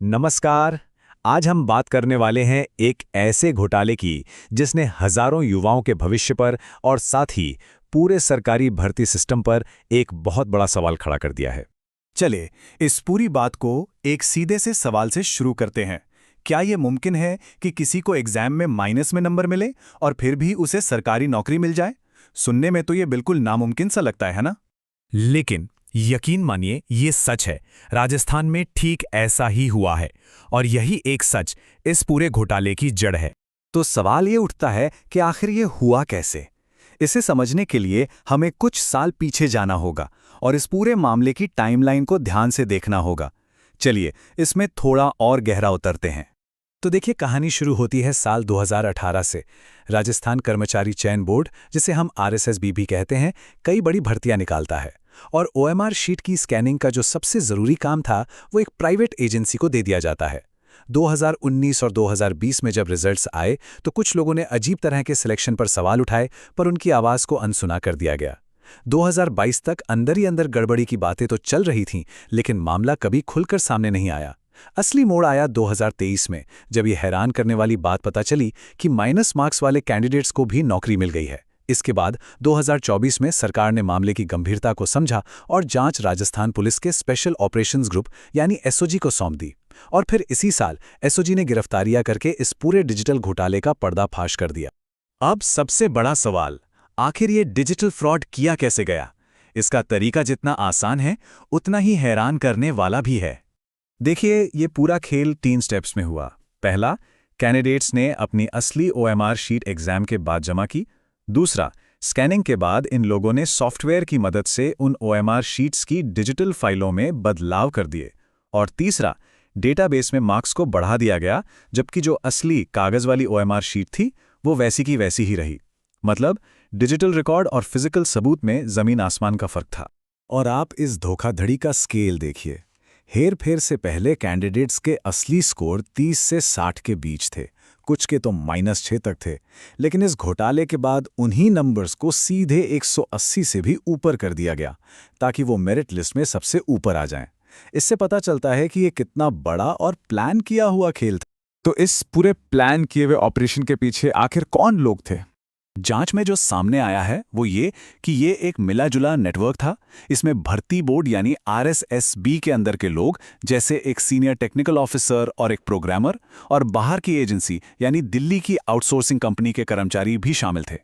नमस्कार। आज हम बात करने वाले हैं एक ऐसे घोटाले की जिसने हजारों युवाओं के भविष्य पर और साथ ही पूरे सरकारी भर्ती सिस्टम पर एक बहुत बड़ा सवाल खड़ा कर दिया है। चले इस पूरी बात को एक सीधे से सवाल से शुरू करते हैं। क्या यह मुमकिन है कि किसी को एग्जाम में माइनस में नंबर मिले और फिर भी उसे सरकारी नौकरी मिल जाए? सुनने में तो यह बिल्कुल नामुमकिन सा लगता है ना? लेकिन यकीन मानिए ये सच है। राजस्थान में ठीक ऐसा ही हुआ है और यही एक सच इस पूरे घोटाले की जड़ है। तो सवाल ये उठता है कि आखिर ये हुआ कैसे? इसे समझने के लिए हमें कुछ साल पीछे जाना होगा और इस पूरे मामले की टाइमलाइन को ध्यान से देखना होगा। चलिए इसमें थोड़ा और गहरा उतरते हैं। तो देखिए, कहानी शुरू होती है साल 2018 से। राजस्थान कर्मचारी चयन बोर्ड, जिसे हम RSSB भी कहते हैं, कई बड़ी भर्तियां निकालता है और OMR शीट की स्कैनिंग का जो सबसे ज़रूरी काम था वो एक प्राइवेट एजेंसी को दे दिया जाता है। 2019 और 2020 में जब रिजल्ट्स आए तो कुछ लोगों ने अजीब तरह के सिलेक्शन पर सवाल उठाए, पर उनकी आवाज़ को अनसुना कर दिया गया। 2022 तक अंदर ही अंदर गड़बड़ी की बातें तो चल रही थीं, लेकिन मामला कभी खुलकर सामने नहीं आया। असली मोड़ आया 2023 में, जब ये हैरान करने वाली बात पता चली कि माइनस मार्क्स वाले कैंडिडेट्स को भी नौकरी मिल गई है। इसके बाद 2024 में सरकार ने मामले की गंभीरता को समझा और जांच राजस्थान पुलिस के स्पेशल ऑपरेशंस ग्रुप यानी SOG को सौंप दी। और फिर इसी साल SOG ने गिरफ्तारियां करके इस पूरे डिजिटल घोटाले का पर्दाफाश कर दिया। अब सबसे बड़ा सवाल, आखिर ये डिजिटल फ्रॉड किया कैसे गया? इसका तरीका जितना आसान है उतना ही हैरान करने वाला भी है। देखिए, ये पूरा खेल 3 स्टेप्स में हुआ। पहला, कैंडिडेट्स ने अपनी असली OMR शीट एग्जाम के बाद जमा की। दूसरा, स्कैनिंग के बाद इन लोगों ने सॉफ्टवेयर की मदद से उन OMR शीट्स की डिजिटल फाइलों में बदलाव कर दिए। और तीसरा, डेटाबेस में मार्क्स को बढ़ा दिया गया, जबकि जो असली कागज वाली OMR शीट थी वो वैसी की वैसी ही रही। मतलब डिजिटल रिकॉर्ड और फिजिकल सबूत में जमीन आसमान का फर्क था। और आप इस धोखाधड़ी का स्केल देखिए। हेर-फेर से पहले कैंडिडेट्स के असली स्कोर 30 से 60 के बीच थे, कुछ के तो -6 तक थे। लेकिन इस घोटाले के बाद उन्हीं नंबर्स को सीधे 180 से भी ऊपर कर दिया गया, ताकि वो मेरिट लिस्ट में सबसे ऊपर आ जाएं। इससे पता चलता है कि ये कितना बड़ा और प्लान किया हुआ खेल था। तो इस पूरे प्लान किए हुए ऑपरेशन के पीछे आखिर कौन लोग थे? जांच में जो सामने आया है वो ये कि ये एक मिला-जुला नेटवर्क था। इसमें भर्ती बोर्ड यानी RSSB के अंदर के लोग, जैसे एक सीनियर टेक्निकल ऑफिसर और एक प्रोग्रामर, और बाहर की एजेंसी यानी दिल्ली की आउटसोर्सिंग कंपनी के कर्मचारी भी शामिल थे।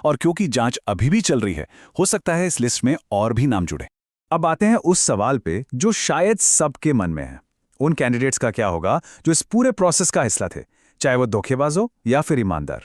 और क्योंकि जांच अभी भी चल रही है, हो सकता है इस लिस्ट में और भी नाम जुड़े। अब आते हैं उस सवाल पे जो शायद सबके मन में है। उन कैंडिडेट्स का क्या होगा जो इस पूरे प्रोसेस का हिस्सा थे, चाहे वो धोखेबाज हो या फिर ईमानदार?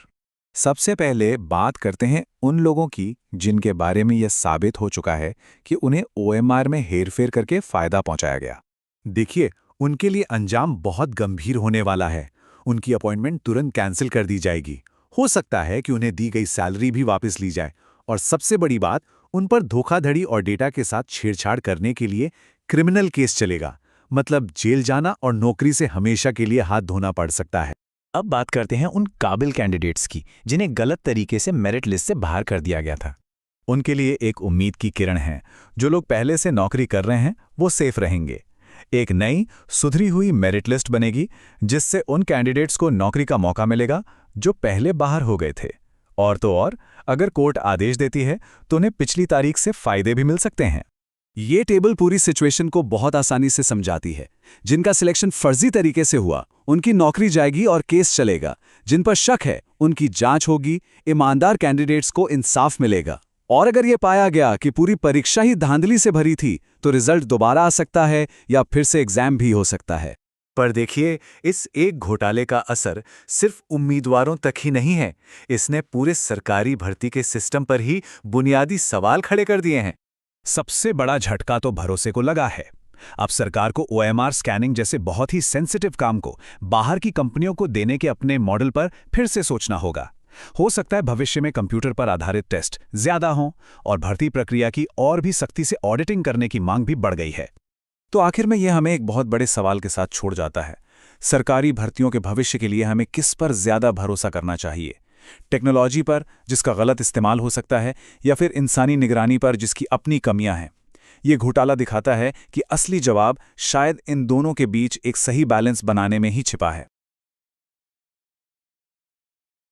सबसे पहले बात करते हैं उन लोगों की जिनके बारे में यह साबित हो चुका है कि उन्हें OMR में हेरफेर करके फायदा पहुंचाया गया। देखिए, उनके लिए अंजाम बहुत गंभीर होने वाला है। उनकी अपॉइंटमेंट तुरंत कैंसिल कर दी जाएगी। हो सकता है कि उन्हें दी गई सैलरी भी वापस ली जाए। और सबसे बड़ी बात, उन पर धोखाधड़ी और डेटा के साथ छेड़छाड़ करने के लिए क्रिमिनल केस चलेगा। मतलब जेल जाना और नौकरी से हमेशा के लिए हाथ धोना पड़ सकता है। अब बात करते हैं उन काबिल कैंडिडेट्स की जिन्हें गलत तरीके से मेरिट लिस्ट से बाहर कर दिया गया था। उनके लिए एक उम्मीद की किरण है। जो लोग पहले से नौकरी कर रहे हैं वो सेफ रहेंगे। एक नई सुधरी हुई मेरिट लिस्ट बनेगी जिससे उन कैंडिडेट्स को नौकरी का मौका मिलेगा जो पहले बाहर हो गए थे। और तो और, अगर कोर्ट आदेश देती है तो उन्हें पिछली तारीख से फायदे भी मिल सकते हैं। ये टेबल पूरी सिचुएशन को बहुत आसानी से समझाती है। जिनका सिलेक्शन फर्जी तरीके से हुआ उनकी नौकरी जाएगी और केस चलेगा। जिन पर शक है उनकी जांच होगी। ईमानदार कैंडिडेट्स को इंसाफ मिलेगा। और अगर ये पाया गया कि पूरी परीक्षा ही धांधली से भरी थी तो रिजल्ट दोबारा आ सकता है या फिर से एग्जाम भी हो सकता है। पर देखिए, इस एक घोटाले का असर सिर्फ उम्मीदवारों तक ही नहीं है। इसने पूरे सरकारी भर्ती के सिस्टम पर ही बुनियादी सवाल खड़े कर दिए हैं। सबसे बड़ा झटका तो भरोसे को लगा है। अब सरकार को OMR स्कैनिंग जैसे बहुत ही सेंसिटिव काम को बाहर की कंपनियों को देने के अपने मॉडल पर फिर से सोचना होगा। हो सकता है भविष्य में कंप्यूटर पर आधारित टेस्ट ज्यादा हों और भर्ती प्रक्रिया की और भी सख्ती से ऑडिटिंग करने की मांग भी बढ़ गई है। तो आखिर में यह हमें एक बहुत बड़े सवाल के साथ छोड़ जाता है। सरकारी भर्तियों के भविष्य के लिए हमें किस पर ज्यादा भरोसा करना चाहिए? टेक्नोलॉजी पर, जिसका गलत इस्तेमाल हो सकता है, या फिर इंसानी निगरानी पर, जिसकी अपनी कमियां हैं? ये घोटाला दिखाता है कि असली जवाब शायद इन दोनों के बीच एक सही बैलेंस बनाने में ही छिपा है।